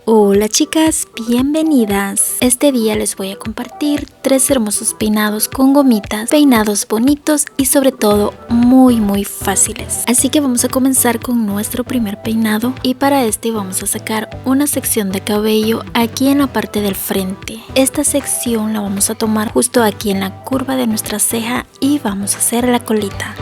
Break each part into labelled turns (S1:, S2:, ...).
S1: Hola chicas, bienvenidas. Este día les voy a compartir 3 hermosos peinados con gomitas, peinados bonitos y sobre todo muy fáciles. Así que vamos a comenzar con nuestro primer peinado y para este vamos a sacar una sección de cabello aquí en la parte del frente. Esta sección la vamos a tomar justo aquí en la curva de nuestra ceja y vamos a hacer la colita.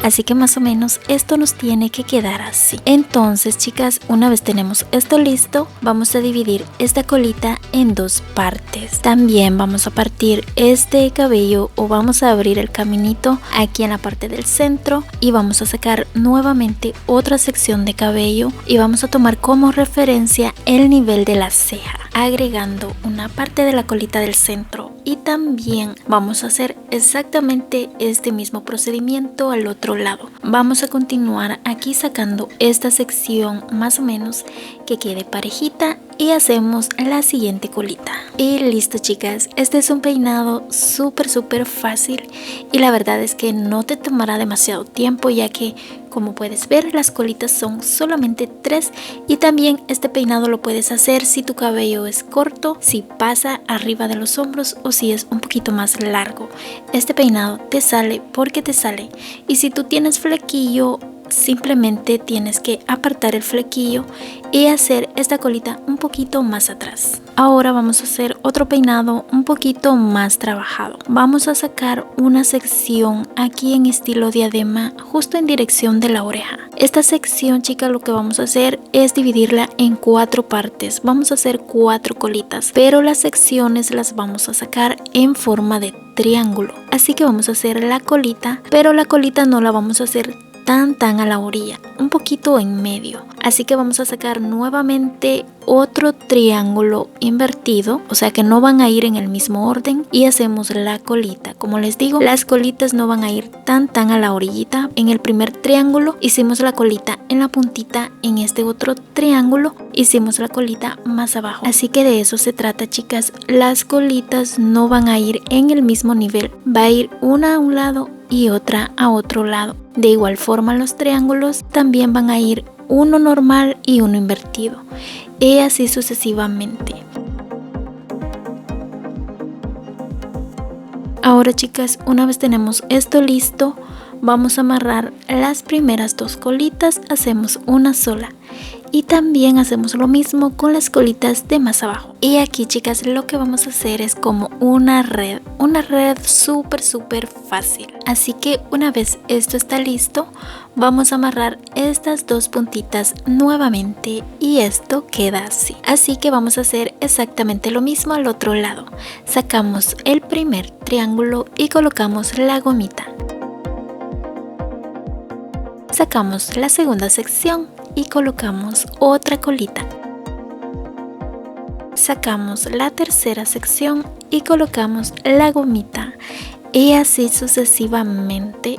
S1: Así que más o menos esto nos tiene que quedar así. Entonces chicas, una vez tenemos esto listo, vamos a dividir esta colita en 2 partes. También vamos a partir este cabello o vamos a abrir el caminito aquí en la parte del centro y vamos a sacar nuevamente otra sección de cabello y vamos a tomar como referencia el nivel de la ceja, agregando una parte de la colita del centro. Y también vamos a hacer exactamente este mismo procedimiento al otro lado. Vamos a continuar aquí sacando esta sección más o menos que quede parejita y hacemos la siguiente colita. Y listo chicas, este es un peinado súper fácil y la verdad es que no te tomará demasiado tiempo, ya que como puedes ver las colitas son solamente 3 y también este peinado lo puedes hacer si tu cabello es corto, si pasa arriba de los hombros o si es un poquito más largo. Este peinado te sale porque te sale, y si tú tienes flequillo simplemente tienes que apartar el flequillo y hacer esta colita un poquito más atrás. Ahora vamos a hacer otro peinado un poquito más trabajado. Vamos a sacar una sección aquí en estilo diadema justo en dirección de la oreja. Esta sección, chicas, lo que vamos a hacer es dividirla en 4 partes. Vamos a hacer 4 colitas, pero las secciones las vamos a sacar en forma de triángulo. Así que vamos a hacer la colita, pero la colita no la vamos a hacer tan a la orilla, un poquito en medio. Así que vamos a sacar nuevamente otro triángulo invertido, o sea que no van a ir en el mismo orden, y hacemos la colita. Como les digo, las colitas no van a ir tan a la orillita. En el primer triángulo hicimos la colita en la puntita, en este otro triángulo hicimos la colita más abajo. Así que de eso se trata, chicas. Las colitas no van a ir en el mismo nivel, va a ir una a un lado y otra a otro lado. De igual forma los triángulos también van a ir uno normal y uno invertido, y así sucesivamente. Ahora chicas, una vez tenemos esto listo, vamos a amarrar las primeras 2 colitas, hacemos una sola. Y también hacemos lo mismo con las colitas de más abajo. Y aquí chicas, lo que vamos a hacer es como una red súper fácil. Así que una vez esto está listo, vamos a amarrar estas 2 puntitas nuevamente y esto queda así. Así que vamos a hacer exactamente lo mismo al otro lado. Sacamos el primer triángulo y colocamos la gomita. Sacamos la segunda sección y colocamos otra colita. Sacamos la tercera sección y colocamos la gomita, y así sucesivamente.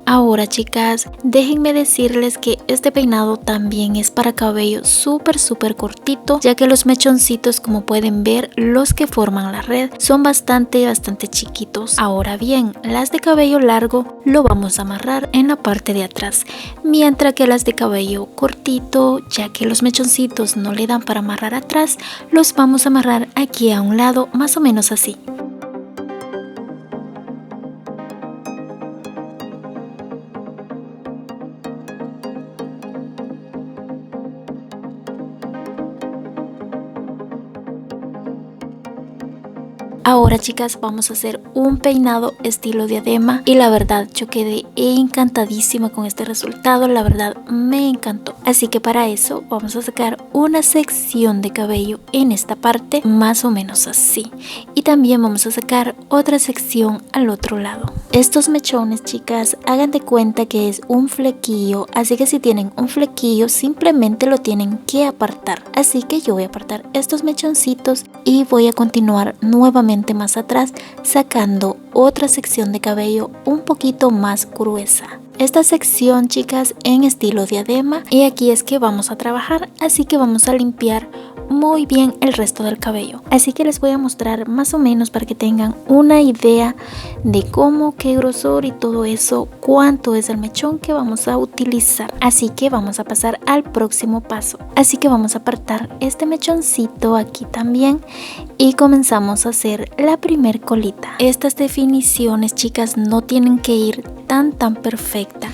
S1: Ahora chicas, déjenme decirles que este peinado también es para cabello súper cortito, ya que los mechoncitos, como pueden ver, los que forman la red son bastante chiquitos. Ahora bien, las de cabello largo lo vamos a amarrar en la parte de atrás, mientras que las de cabello cortito, ya que los mechoncitos no le dan para amarrar atrás, los vamos a amarrar aquí a un lado, más o menos así. Ahora chicas, vamos a hacer un peinado estilo diadema y la verdad yo quedé encantadísima con este resultado, la verdad me encantó. Así que para eso vamos a sacar una sección de cabello en esta parte, más o menos así, y también vamos a sacar otra sección al otro lado. Estos mechones, chicas, hagan de cuenta que es un flequillo, así que si tienen un flequillo simplemente lo tienen que apartar. Así que yo voy a apartar estos mechoncitos y voy a continuar nuevamente más atrás sacando otra sección de cabello un poquito más gruesa. Esta sección, chicas, en estilo diadema, y aquí es que vamos a trabajar, así que vamos a limpiar muy bien el resto del cabello. Así que les voy a mostrar más o menos para que tengan una idea de cómo, qué grosor y todo eso, cuánto es el mechón que vamos a utilizar. Así que vamos a pasar al próximo paso. Así que vamos a apartar este mechoncito aquí también y comenzamos a hacer la primer colita. Estas definiciones, chicas, no tienen que ir tan perfecta,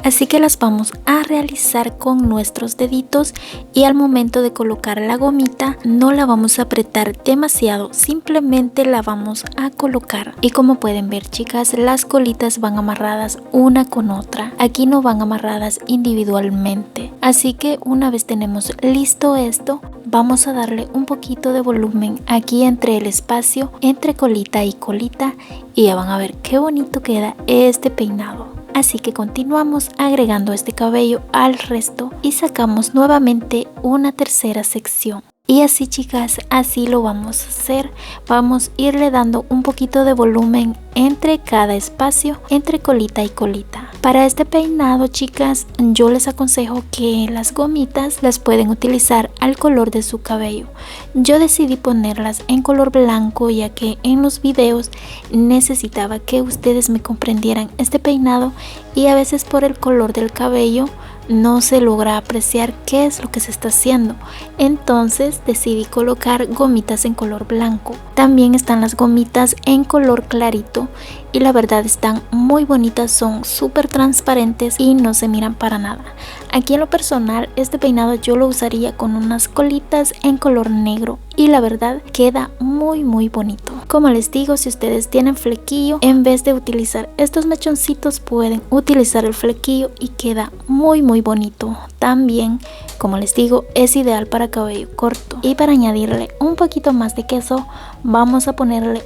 S1: así que las vamos a realizar con nuestros deditos y al momento de colocar la gomita no la vamos a apretar demasiado, simplemente la vamos a colocar. Y como pueden ver, chicas, las colitas van amarradas una con otra, aquí no van amarradas individualmente. Así que una vez tenemos listo esto, vamos a darle un poquito de volumen aquí entre el espacio entre colita y colita y ya van a ver qué bonito queda este peinado. Así que continuamos agregando este cabello al resto y sacamos nuevamente una tercera sección. Y así, chicas, así lo vamos a hacer. Vamos a irle dando un poquito de volumen entre cada espacio, entre colita y colita. Para este peinado, chicas, yo les aconsejo que las gomitas las pueden utilizar al color de su cabello. Yo decidí ponerlas en color blanco ya que en los videos necesitaba que ustedes me comprendieran este peinado y a veces por el color del cabello no se logra apreciar qué es lo que se está haciendo. Entonces decidí colocar gomitas en color blanco. También están las gomitas en color clarito y la verdad están muy bonitas, son súper transparentes y no se miran para nada. Aquí en lo personal este peinado yo lo usaría con unas colitas en color negro y la verdad queda muy bonito. Como les digo, si ustedes tienen flequillo, en vez de utilizar estos mechoncitos pueden utilizar el flequillo y queda muy bonito. También, como les digo, es ideal para cabello corto. Y para añadirle un poquito más de queso, vamos a ponerle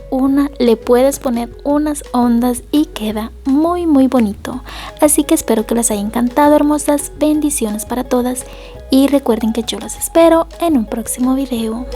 S1: le puedes poner unas ondas y queda muy bonito. Así que espero que les haya encantado, hermosas. Bendiciones para todas y recuerden que yo las espero en un próximo video.